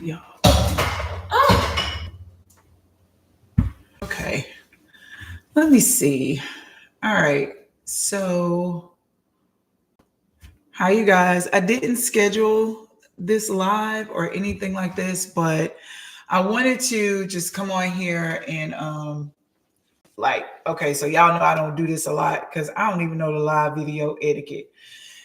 Yeah. Okay. Let me see. All right. So, how you guys? I didn't schedule this live or anything like this, but I wanted to just come on here and okay, so y'all know I don't do this a lot because I don't even know the live video etiquette.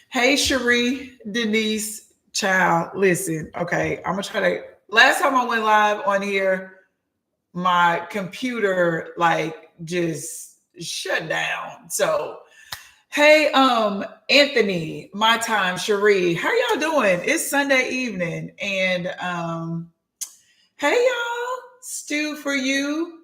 Hey, Cherie, Denise, child, listen. Okay, I'm gonna try to. Last time I went live on here, my computer just shut down. So, hey, Anthony, my time, Cherie, how y'all doing? It's Sunday evening, and hey, y'all, stew for you.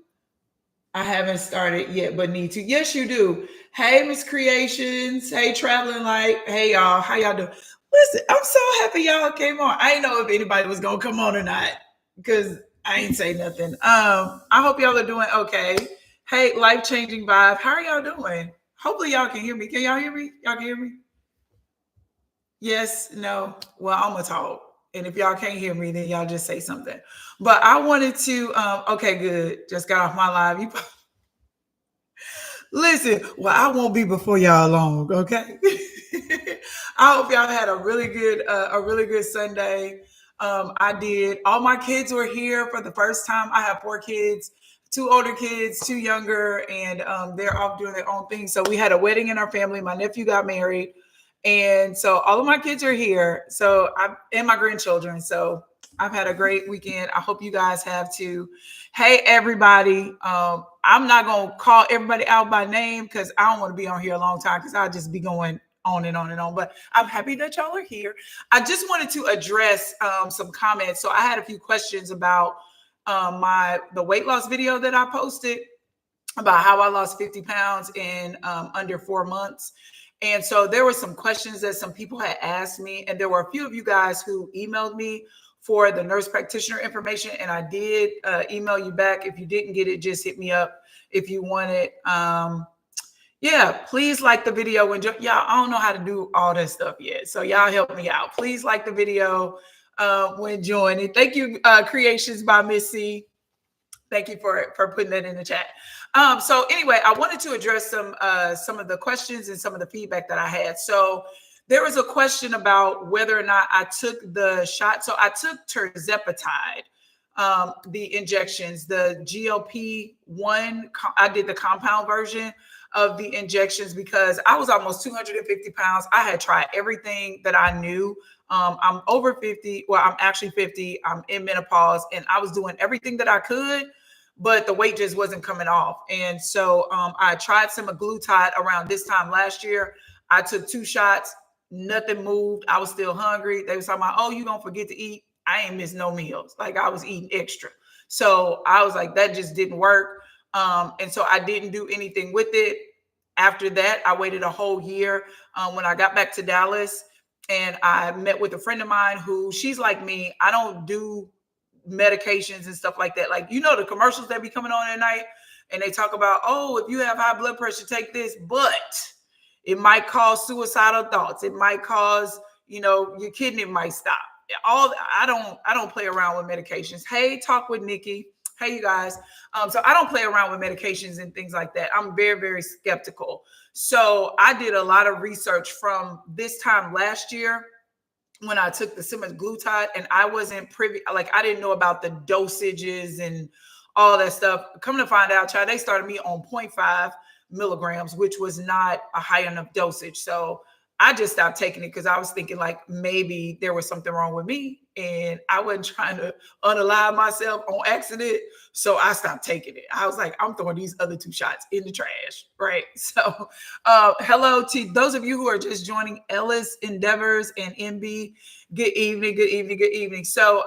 I haven't started yet, but need to. Yes, you do. Hey, Miss Creations. Hey, Traveling Light. Hey, y'all. How y'all doing? Listen, I'm so happy y'all came on. I didn't know if anybody was gonna come on or not because I ain't say nothing. I hope y'all are doing okay. Hey, life changing vibe. How are y'all doing? Hopefully y'all can hear me. Can y'all hear me? Y'all can hear me? Yes, no. Well, I'm gonna talk. And if y'all can't hear me, then y'all just say something. But I wanted to okay, good. Just got off my live. You listen, well, I won't be before y'all long, okay? I hope y'all had a really good Sunday. I did. All my kids were here for the first time. I have 4 kids, 2 older kids, 2 younger, and they're off doing their own thing. So we had a wedding in our family. My nephew got married, and so all of my kids are here. So I and my grandchildren. So I've had a great weekend. I hope you guys have too. Hey, everybody. I'm not going to call everybody out by name because I don't want to be on here a long time because I'll just be going on and on and on. But I'm happy that y'all are here. I just wanted to address some comments. So I had a few questions about the weight loss video that I posted about how I lost 50 pounds in under 4 months. And so there were some questions that some people had asked me, and there were a few of you guys who emailed me for the nurse practitioner information, and I did email you back. If you didn't get it, just hit me up if you want it. Yeah, please like the video. And y'all, I don't know how to do all that stuff yet, so y'all help me out. Please like the video when joining. Thank you, Creations by Missy. Thank you for putting that in the chat. So anyway, I wanted to address some of the questions and some of the feedback that I had. So there was a question about whether or not I took the shot. So I took Tirzepatide, the injections, the GLP-1. I did the compound version of the injections because I was almost 250 pounds. I had tried everything that I knew. I'm over 50. Well, I'm actually 50. I'm in menopause, and I was doing everything that I could, but the weight just wasn't coming off. And so I tried semaglutide around this time last year. I took 2 shots, nothing moved. I was still hungry. They was talking about, oh, you don't forget to eat. I ain't missed no meals. Like I was eating extra. So I was like, that just didn't work. And so I didn't do anything with it. After that, I waited a whole year when I got back to Dallas, and I met with a friend of mine who she's like me. I don't do medications and stuff like that. Like, you know, the commercials that be coming on at night and they talk about, oh, if you have high blood pressure, take this, but it might cause suicidal thoughts. It might cause, your kidney might stop. I don't play around with medications. Hey, talk with Nikki. Hey, you guys. So I don't play around with medications and things like that. I'm very, very skeptical. So I did a lot of research from this time last year when I took the semaglutide, and I wasn't privy, like I didn't know about the dosages and all that stuff. Come to find out, child, they started me on 0.5 milligrams, which was not a high enough dosage. So I just stopped taking it because I was thinking like maybe there was something wrong with me and I wasn't trying to unalive myself on accident. So I stopped taking it. I was like, I'm throwing these other 2 shots in the trash, right? So hello to those of you who are just joining, Ellis, Endeavors, and MB. Good evening, good evening, good evening. So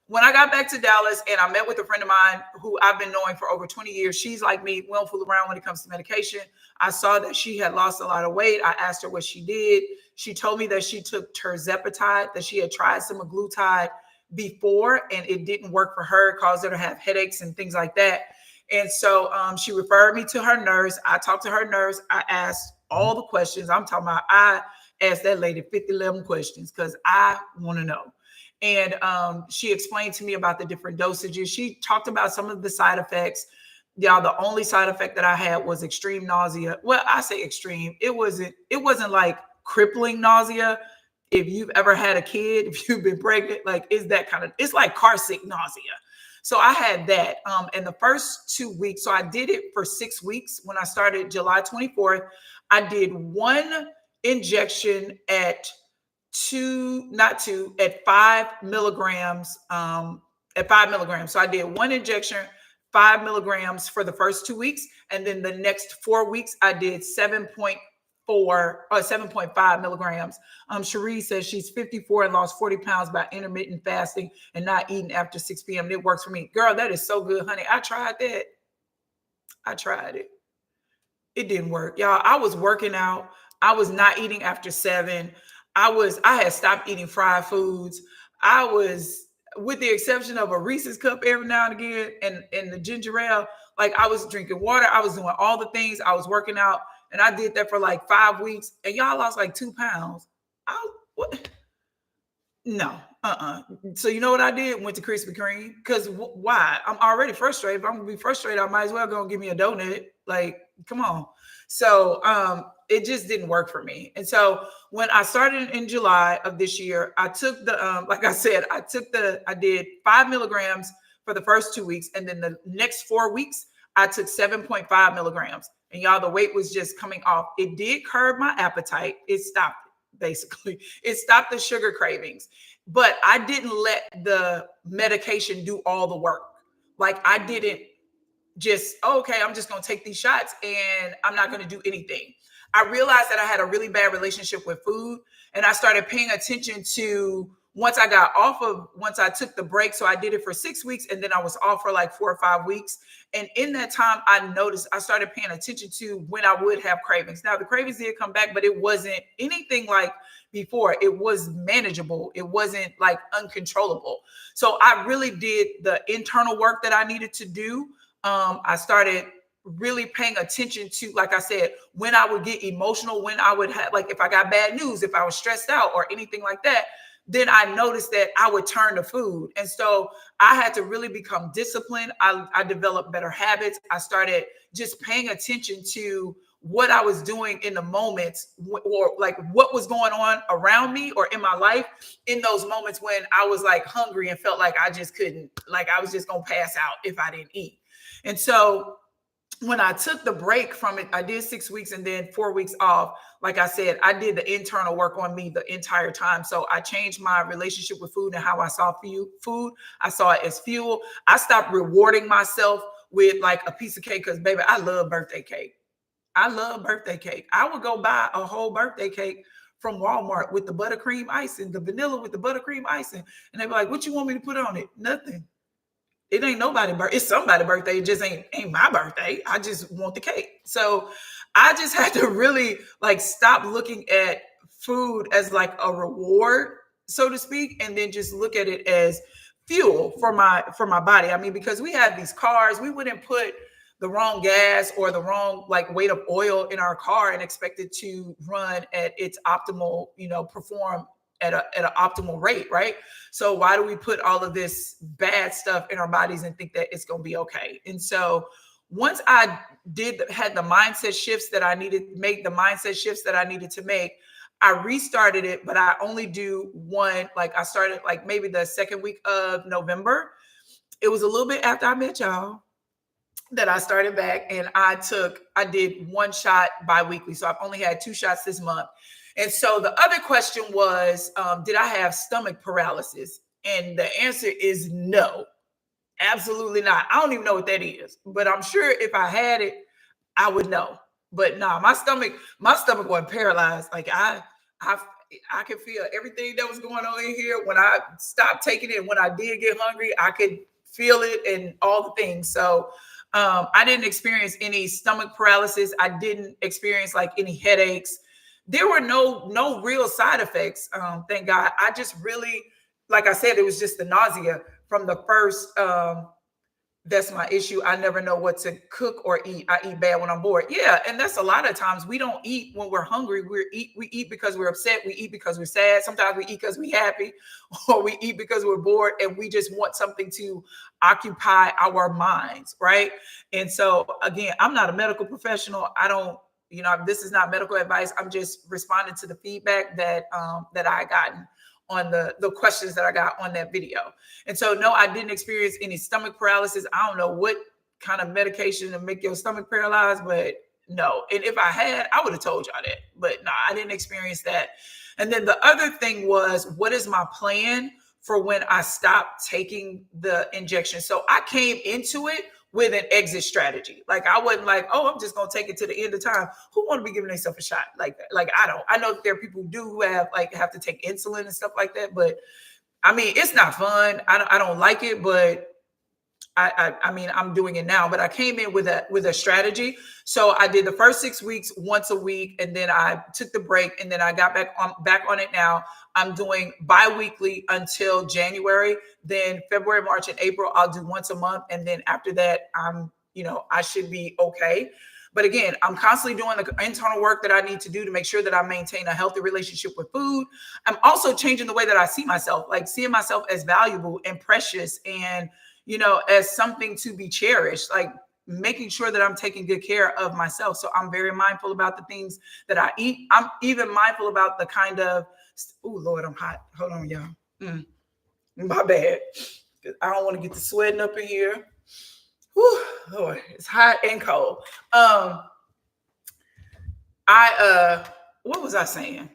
when I got back to Dallas and I met with a friend of mine who I've been knowing for over 20 years, she's like me, we don't fool around when it comes to medication. I saw that she had lost a lot of weight. I asked her what she did. She told me that she took Tirzepatide, that she had tried semaglutide before and it didn't work for her. It caused her to have headaches and things like that. And so she referred me to her nurse. I talked to her nurse. I asked all the questions. I'm talking about, I asked that lady 50, 11 questions because I want to know. And she explained to me about the different dosages. She talked about some of the side effects. Y'all, the only side effect that I had was extreme nausea. Well, I say extreme. It wasn't like crippling nausea. If you've ever had a kid, if you've been pregnant, like it's that kind of, it's like car sick nausea. So I had that. And the first 2 weeks, so I did it for 6 weeks. When I started July 24th, I did one injection at two, not two, at 5 milligrams. At 5 milligrams. So I did one injection, 5 milligrams for the first 2 weeks. And then the next 4 weeks, I did 7.4 or 7.5 milligrams. Cherie says she's 54 and lost 40 pounds by intermittent fasting and not eating after 6 p.m. It works for me. Girl, that is so good, honey. I tried that. I tried it. It didn't work. Y'all, I was working out. I was not eating after 7. I had stopped eating fried foods. I was, with the exception of a Reese's cup every now and again and the ginger ale, like I was drinking water. I was doing all the things. I was working out. And I did that for like 5 weeks. And y'all lost like 2 pounds. What? No. So you know what I did? Went to Krispy Kreme. Because why? I'm already frustrated. If I'm gonna be frustrated, I might as well go and give me a donut. Like, come on. So it just didn't work for me. And so when I started in July of this year, I took the like I said, I did 5 milligrams for the first 2 weeks, and then the next 4 weeks I took 7.5 milligrams. And y'all, the weight was just coming off. It did curb my appetite. It stopped it, basically. It stopped the sugar cravings. But I didn't let the medication do all the work. Like I didn't just, oh, okay, I'm just going to take these shots and I'm not going to do anything. I realized that I had a really bad relationship with food, and I started paying attention to once I took the break. So I did it for 6 weeks, and then I was off for like 4 or 5 weeks. And in that time, I noticed I started paying attention to when I would have cravings. Now the cravings did come back, but it wasn't anything like before. It was manageable. It wasn't like uncontrollable. So I really did the internal work that I needed to do. I started really paying attention to, like I said, when I would get emotional, when I would have, like, if I got bad news, if I was stressed out or anything like that, then I noticed that I would turn to food. And so I had to really become disciplined. I developed better habits. I started just paying attention to what I was doing in the moments, or like what was going on around me or in my life in those moments when I was like hungry and felt like I just couldn't, like I was just going to pass out if I didn't eat. And so when I took the break from it, I did 6 weeks and then 4 weeks off. Like I said, I did the internal work on me the entire time. So I changed my relationship with food and how I saw food. I saw it as fuel. I stopped rewarding myself with like a piece of cake because, baby, I love birthday cake. I love birthday cake. I would go buy a whole birthday cake from Walmart with the buttercream icing, the vanilla with the buttercream icing. And they'd be like, what you want me to put on it? Nothing. It ain't nobody's birthday. It's somebody's birthday. It just ain't my birthday. I just want the cake. So I just had to really like stop looking at food as like a reward, so to speak, and then just look at it as fuel for my body. I mean, because we have these cars, we wouldn't put the wrong gas or the wrong like weight of oil in our car and expect it to run at its optimal, perform at an optimal rate, right? So why do we put all of this bad stuff in our bodies and think that it's going to be okay? And so once I had the mindset shifts that I needed to make, to make, I restarted it, but I only do one. Like I started like maybe the second week of November. It was a little bit after I met y'all that I started back, and I did one shot bi-weekly. So I've only had 2 shots this month. And so the other question was, did I have stomach paralysis? And the answer is no, absolutely not. I don't even know what that is, but I'm sure if I had it, I would know. But no, my stomach wasn't paralyzed. Like I could feel everything that was going on in here. When I stopped taking it, when I did get hungry, I could feel it and all the things. So I didn't experience any stomach paralysis. I didn't experience like any headaches. There were no real side effects. Thank God. I just really, like I said, it was just the nausea from the first That's my issue. I never know what to cook or eat. I eat bad when I'm bored. Yeah, and that's a lot of times we don't eat when we're hungry. We eat because we're upset. We eat because we're sad. Sometimes we eat because we're happy, or we eat because we're bored and we just want something to occupy our minds, right? And so again, I'm not a medical professional. I don't, this is not medical advice. I'm just responding to the feedback that I gotten on the questions that I got on that video. And so, no, I didn't experience any stomach paralysis. I don't know what kind of medication to make your stomach paralyzed, but no. And if I had, I would have told y'all that. But no, I didn't experience that. And then the other thing was, what is my plan for when I stop taking the injection? So I came into it with an exit strategy. Like I wasn't like, oh, I'm just gonna take it to the end of time. Who want to be giving themselves a shot like that? Like I don't. I know that there are people who do who have to take insulin and stuff like that, but I mean, it's not fun. I don't like it, but I mean, I'm doing it now, but I came in with a strategy. So I did the first 6 weeks once a week, and then I took the break, and then I got back on it now. I'm doing bi-weekly until January. Then February, March, and April, I'll do once a month. And then after that, I should be okay. But again, I'm constantly doing the internal work that I need to do to make sure that I maintain a healthy relationship with food. I'm also changing the way that I see myself, like seeing myself as valuable and precious and, as something to be cherished, like making sure that I'm taking good care of myself. So I'm very mindful about the things that I eat. I'm even mindful about the kind of, oh Lord, I'm hot. Hold on, y'all. My bad. I don't want to get the sweating up in here. Whew, Lord, it's hot and cold. What was I saying?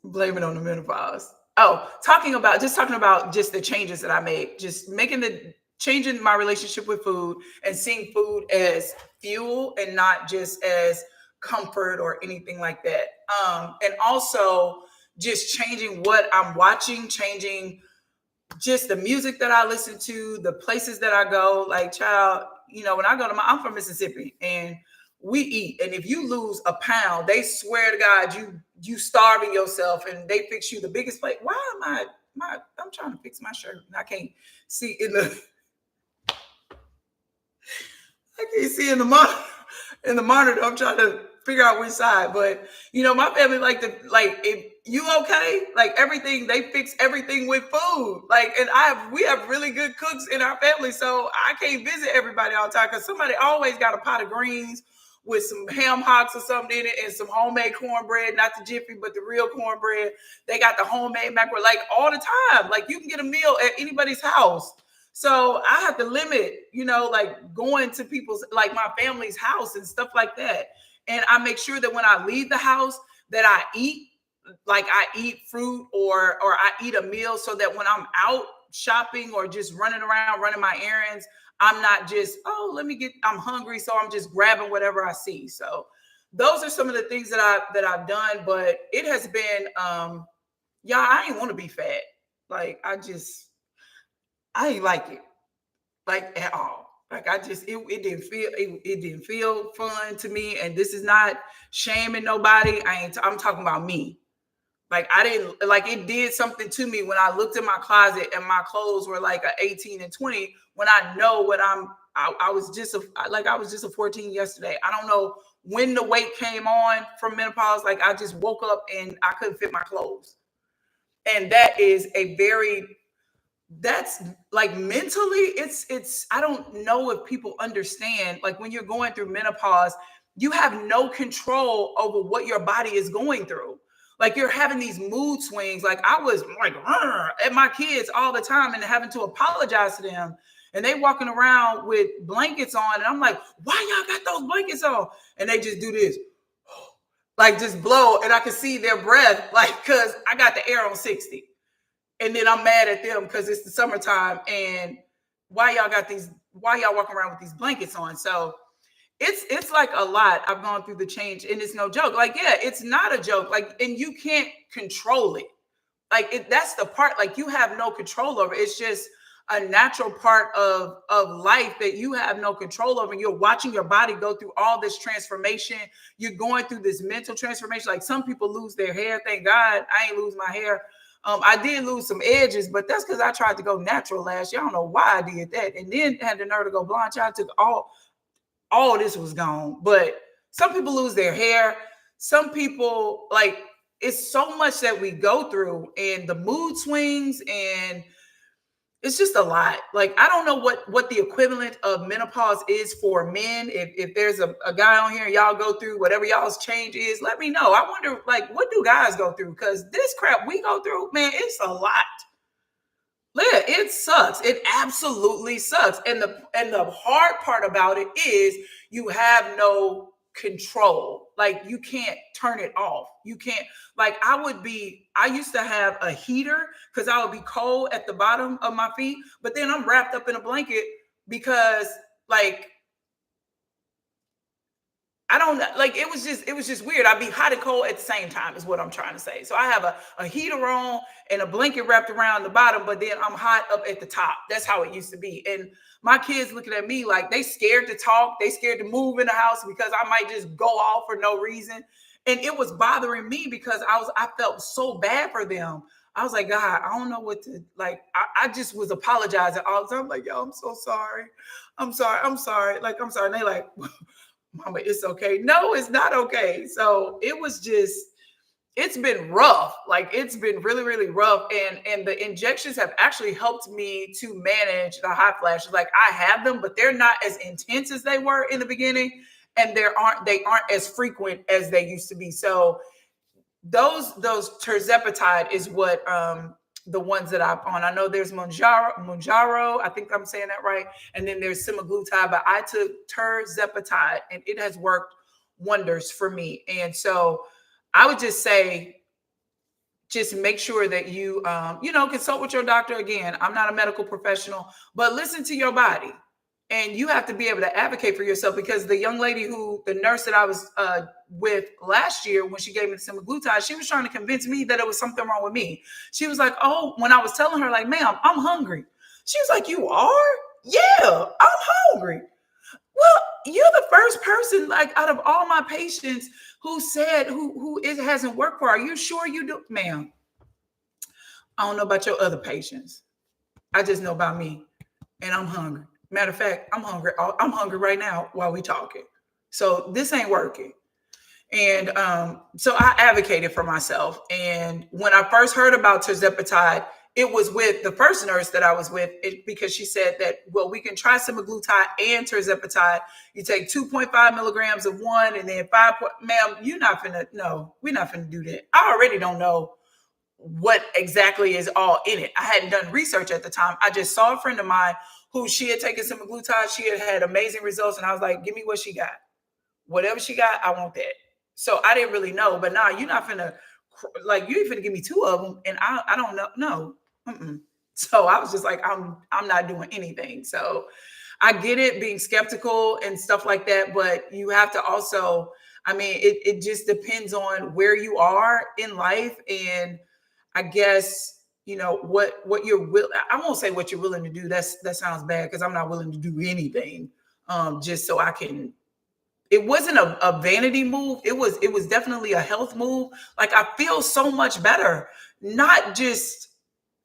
Blame it on the menopause. Oh, talking about just the changes that I made, just changing my relationship with food and seeing food as fuel and not just as comfort or anything like that. And also just changing what I'm watching, changing just the music that I listen to, the places that I go. Like, child, when I go I'm from Mississippi, and we eat, and if you lose a pound, they swear to God you starving yourself, and they fix you the biggest plate. Why am I'm trying to fix my shirt and I can't see I can't see in the monitor. I'm trying to figure out which side, but my family if you okay, like everything, they fix everything with food. Like, and we have really good cooks in our family, so I can't visit everybody all the time because somebody always got a pot of greens with some ham hocks or something in it and some homemade cornbread, not the Jiffy, but the real cornbread. They got the homemade macaroni, like all the time. Like you can get a meal at anybody's house. So I have to limit, like going to people's, like my family's house and stuff like that. And I make sure that when I leave the house that I eat fruit or I eat a meal so that when I'm out shopping or just running around, running my errands, I'm not just, I'm hungry, so I'm just grabbing whatever I see. So those are some of the things that I've done, but it has been, I ain't want to be fat. Like, I ain't like it, like at all. Like it didn't feel fun to me. And this is not shaming nobody. I'm talking about me. Like it did something to me when I looked in my closet and my clothes were like a 18 and 20, when I know what I was just a 14 yesterday. I don't know when the weight came on from menopause. Like I just woke up and I couldn't fit my clothes. And that's like mentally, it's I don't know if people understand, like when you're going through menopause, you have no control over what your body is going through. Like you're having these mood swings. Like I was like at my kids all the time and having to apologize to them. And they walking around with blankets on. And I'm like, why y'all got those blankets on? And they just do this, like just blow. And I can see their breath, like, cause I got the air on 60. And then I'm mad at them because it's the summertime. And why y'all walking around with these blankets on? So it's like a lot. I've gone through the change, and it's no joke. Like, yeah, it's not a joke. Like, and you can't control it. Like, that's the part. Like, you have no control over. It's just a natural part of life that you have no control over. And you're watching your body go through all this transformation. You're going through this mental transformation. Like some people lose their hair. Thank God I ain't lose my hair. I did lose some edges, but that's because I tried to go natural last year. I don't know why I did that, and then had the nerve to go blonde. I took all this was gone. But some people lose their hair. Some people like it's so much that we go through, and the mood swings, and it's just a lot. Like I don't know what the equivalent of menopause is for men. If there's a guy on here and y'all go through whatever y'all's change is, let me know. I wonder like what do guys go through? Because this crap we go through, man, it's a lot. Yeah, it sucks. It absolutely sucks. And the hard part about it is you have no control. Like you can't turn it off. You can't like I used to have a heater because I would be cold at the bottom of my feet, but then I'm wrapped up in a blanket because like I don't know. Like it was just weird. I'd be hot and cold at the same time, is what I'm trying to say. So I have a heater on and a blanket wrapped around the bottom, but then I'm hot up at the top. That's how it used to be. And my kids looking at me like they scared to talk, they scared to move in the house because I might just go off for no reason. And it was bothering me because I felt so bad for them. I was like, God, I don't know what to like. I just was apologizing all the time. Like, yo, I'm so sorry. I'm sorry. I'm sorry. Like, I'm sorry. And they like, Mama, it's okay. No, it's not okay. So it was just, it's been rough. Like it's been really, really rough. And the injections have actually helped me to manage the hot flashes. Like I have them, but they're not as intense as they were in the beginning. And they aren't as frequent as they used to be. So those Tirzepatide is what the ones that I'm on. I know there's Monjaro. I think I'm saying that right. And then there's semaglutide, but I took Tirzepatide and it has worked wonders for me. And so I would just say, just make sure that you, consult with your doctor. Again, I'm not a medical professional, but listen to your body. And you have to be able to advocate for yourself because the young lady the nurse that I was with last year, when she gave me the semaglutide, she was trying to convince me that it was something wrong with me. She was like, oh, when I was telling her like, ma'am, I'm hungry. She was like, you are? Yeah, I'm hungry. Well, you're the first person, like out of all my patients who said who it hasn't worked for. Are you sure you do? Ma'am, I don't know about your other patients. I just know about me. And I'm hungry. Matter of fact, I'm hungry. I'm hungry right now while we talking. So this ain't working. And so I advocated for myself. And when I first heard about Tirzepatide, it was with the first nurse that I was with because she said that, well, we can try semaglutide and Tirzepatide. You take 2.5 milligrams of one and then 5. Ma'am, you're not finna, no, we're not finna do that. I already don't know what exactly is all in it. I hadn't done research at the time. I just saw a friend of mine who she had taken semaglutide. She had amazing results. And I was like, give me what she got. Whatever she got, I want that. So I didn't really know. But now you're not finna, like, you ain't finna give me 2 of them. And I don't know. No. Mm-mm. So I was just like, I'm not doing anything. So I get it, being skeptical and stuff like that. But you have to also, I mean, it just depends on where you are in life. And I guess, what you're I won't say what you're willing to do. That sounds bad because I'm not willing to do anything just so I can. It wasn't a vanity move. It was definitely a health move. Like I feel so much better, not just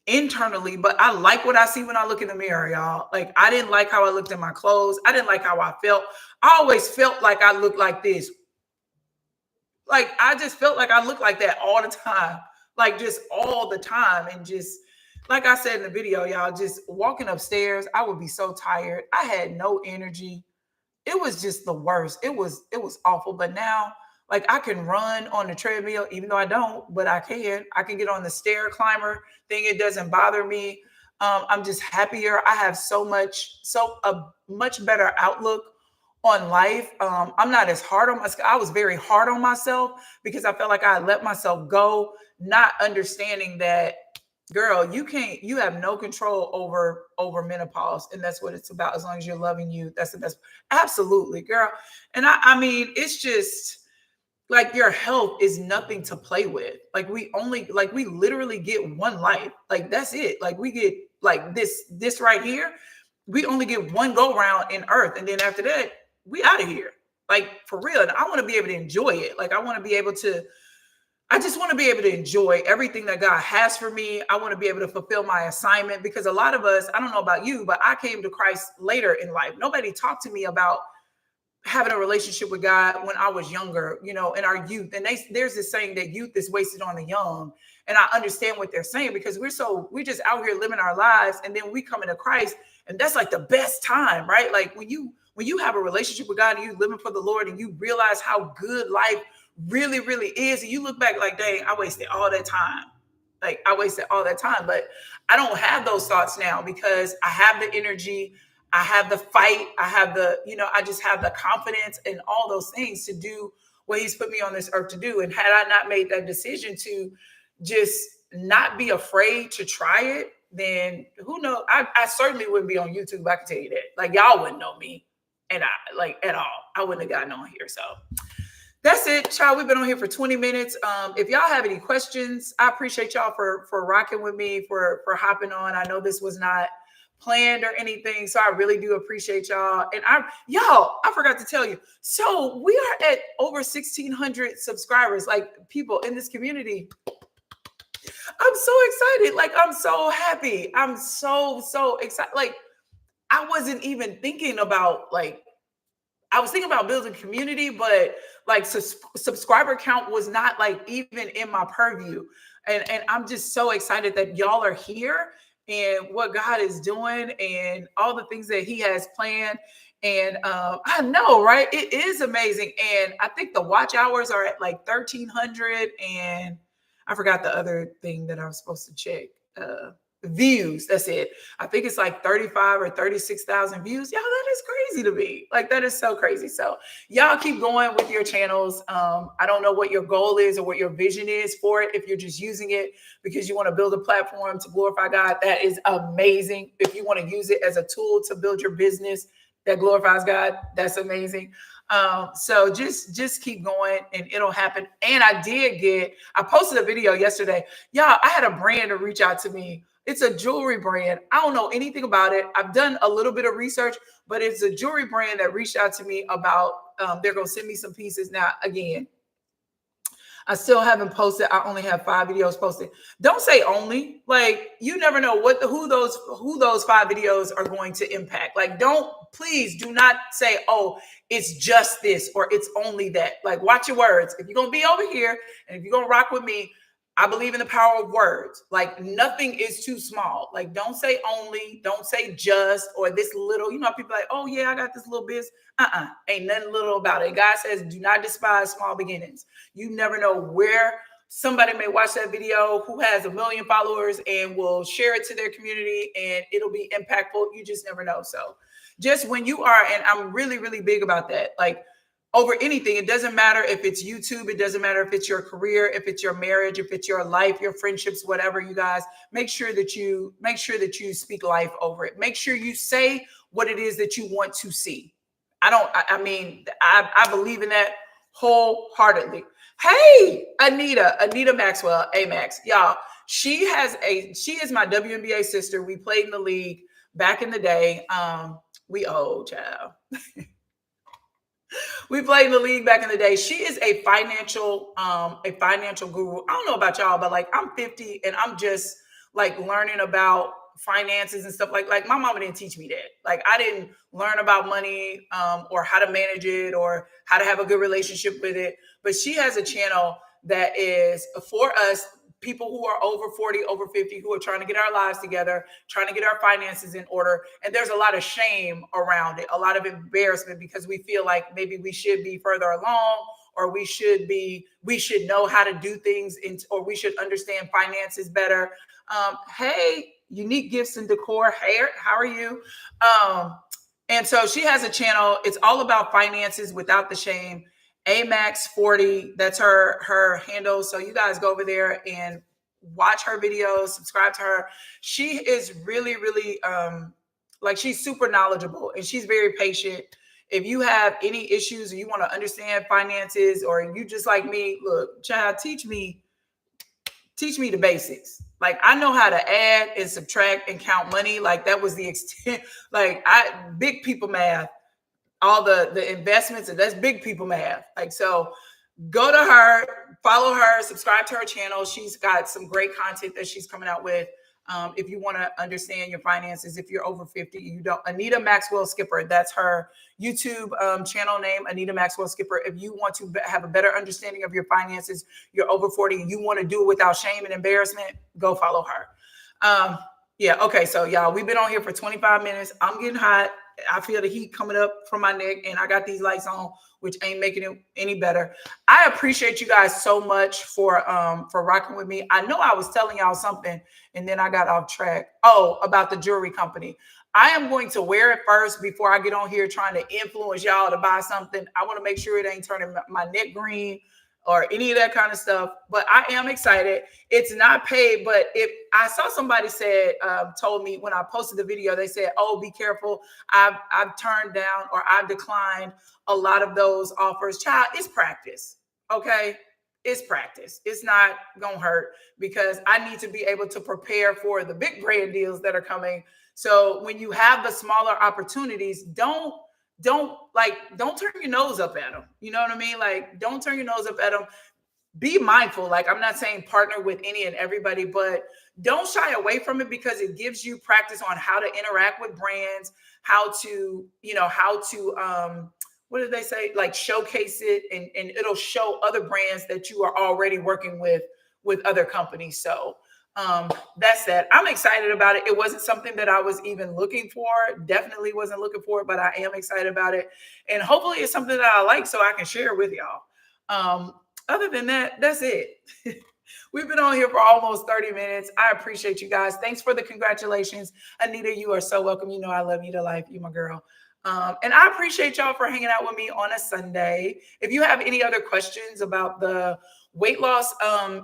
internally, but I like what I see when I look in the mirror, y'all. Like I didn't like how I looked in my clothes. I didn't like how I felt. I always felt like I looked like this. Like I just felt like I looked like that all the time. Like just all the time. And just like I said in the video, y'all, just walking upstairs, I would be so tired. I had no energy. It was just the worst. It was awful. But now, like I can run on the treadmill, even though I don't, but I can. I can get on the stair climber thing. It doesn't bother me. I'm just happier. I have a much better outlook on life. I'm not as hard on myself. I was very hard on myself because I felt like I let myself go, not understanding that, girl, you have no control over menopause. And that's what it's about. As long as you're loving you, that's the best. Absolutely, girl. And I mean, it's just like your health is nothing to play with. Like we literally get one life. Like that's it. Like we get like this right here. We only get one go round in earth. And then after that, we out of here. Like for real. And I want to be able to enjoy it. Like I want to be able to, I just want to be able to enjoy everything that God has for me. I want to be able to fulfill my assignment because a lot of us, I don't know about you, but I came to Christ later in life. Nobody talked to me about having a relationship with God when I was younger, in our youth. And there's this saying that youth is wasted on the young. And I understand what they're saying because we're just out here living our lives. And then we come into Christ and that's like the best time, right? Like when you have a relationship with God and you living for the Lord and you realize how good life really, really is. And you look back like, dang, I wasted all that time. Like I wasted all that time, but I don't have those thoughts now because I have the energy. I have the fight. I have I just have the confidence and all those things to do what he's put me on this earth to do. And had I not made that decision to just not be afraid to try it, then who knows? I certainly wouldn't be on YouTube. I can tell you that. Like y'all wouldn't know me, and I like at all. I wouldn't have gotten on here. So that's it, child. We've been on here for 20 minutes. If y'all have any questions, I appreciate y'all for rocking with me, for hopping on. I know this was not planned or anything, so I really do appreciate y'all. And I forgot to tell you. So we are at over 1,600 subscribers, like people in this community. I'm so excited. Like I'm so happy. I'm so excited. Like I wasn't even thinking about I was thinking about building community, but like subscriber count was not like even in my purview. And I'm just so excited that y'all are here and what God is doing and all the things that he has planned. And I know, right? It is amazing. And I think the watch hours are at like 1,300. And I forgot the other thing that I was supposed to check. Views. That's it. I think it's like 35 or 36,000 views. Y'all, that is crazy to me. Like that is so crazy. So y'all keep going with your channels. I don't know what your goal is or what your vision is for it. If you're just using it because you want to build a platform to glorify God, that is amazing. If you want to use it as a tool to build your business that glorifies God, that's amazing. So just keep going and it'll happen. And I posted a video yesterday. Y'all, I had a brand to reach out to me. It's a jewelry brand. I don't know anything about it. I've done a little bit of research, but it's a jewelry brand that reached out to me about, they're going to send me some pieces. Now, again, I still haven't posted. I only have 5 videos posted. Don't say only. Like you never know who those 5 videos are going to impact. Like please do not say, oh, it's just this or it's only that. Like watch your words. If you're going to be over here and if you're going to rock with me, I believe in the power of words. Like nothing is too small. Like don't say only, don't say just or this little, people like, oh yeah, I got this little biz. Ain't nothing little about it. God says, do not despise small beginnings. You never know where somebody may watch that video who has 1 million followers and will share it to their community and it'll be impactful. You just never know. So just when you are, and I'm really, really big about that. Like over anything, it doesn't matter if it's YouTube, it doesn't matter if it's your career, if it's your marriage, if it's your life, your friendships, whatever, you guys, make sure that you speak life over it. Make sure you say what it is that you want to see. I believe in that wholeheartedly. Hey, Anita Maxwell, Amax, y'all. She is my WNBA sister. We played in the league back in the day. We old, child. We played in the league back in the day. She is a financial guru. I don't know about y'all, but like I'm 50 and I'm just like learning about finances and stuff like my mama didn't teach me that. Like I didn't learn about money or how to manage it or how to have a good relationship with it. But she has a channel that is for us people who are over 40, over 50, who are trying to get our lives together, trying to get our finances in order. And there's a lot of shame around it, a lot of embarrassment because we feel like maybe we should be further along or we should know how to do things or we should understand finances better. Hey, Unique Gifts and Decor. Hey, how are you? And so she has a channel. It's all about finances without the shame. Amax40, that's her handle. So you guys go over there and watch her videos, subscribe to her. She is really, really she's super knowledgeable and she's very patient. If you have any issues or you want to understand finances or you just like me, look, child, teach me the basics. Like I know how to add and subtract and count money. Like that was the extent, big people math. All the investments and that's big people math. Like, so Go to her, follow her, subscribe to her channel. She's got some great content that she's coming out with. If you want to understand your finances, if you're over 50, you don't. Anita Maxwell Skipper, that's her YouTube channel name, Anita Maxwell Skipper. If you want to have a better understanding of your finances, you're over 40, and you want to do it without shame and embarrassment, go follow her. Yeah, okay, so y'all, we've been on here for 25 minutes. I'm getting hot. I feel the heat coming up from my neck, and I got these lights on, which ain't making it any better. I appreciate you guys so much for rocking with me. I know I was telling y'all something, and then I got off track. Oh, about the jewelry company. I am going to wear it first before I get on here trying to influence y'all to buy something. I want to make sure it ain't turning my neck green or any of that kind of stuff. But I am excited. It's not paid, but if I saw somebody said, told me when I posted the video, they said, "Oh, be careful. I've turned down or I've declined a lot of those offers." Child, it's practice. Okay. It's practice. It's not gonna hurt because I need to be able to prepare for the big brand deals that are coming. So when you have the smaller opportunities, don't turn your nose up at them. You know what I mean? Like, don't turn your nose up at them. Be mindful. Like, I'm not saying partner with any and everybody, but don't shy away from it because it gives you practice on how to interact with brands, how to what did they say? Like, showcase it, and it'll show other brands that you are already working with other companies. So that's that. I'm excited about it. It wasn't something that I was even looking for. Definitely wasn't looking for it, but I am excited about it. And hopefully it's something that I like so I can share with y'all. Other than that, that's it. We've been on here for almost 30 minutes. I appreciate you guys. Thanks for the congratulations. Anita, you are so welcome. You know I love you to life. You my girl. And I appreciate y'all for hanging out with me on a Sunday. If you have any other questions about the weight loss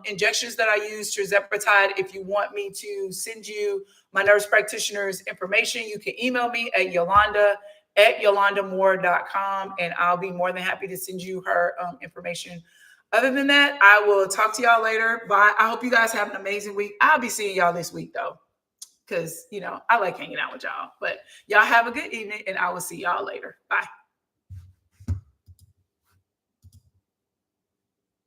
injections that I use, Tirzepatide, if you want me to send you my nurse practitioner's information, you can email me at yolanda@yolandamore.com, and I'll be more than happy to send you her information. Other than that, I will talk to y'all later. Bye. I hope you guys have an amazing week. I'll be seeing y'all this week, though, because, I like hanging out with y'all. But y'all have a good evening, and I will see y'all later. Bye.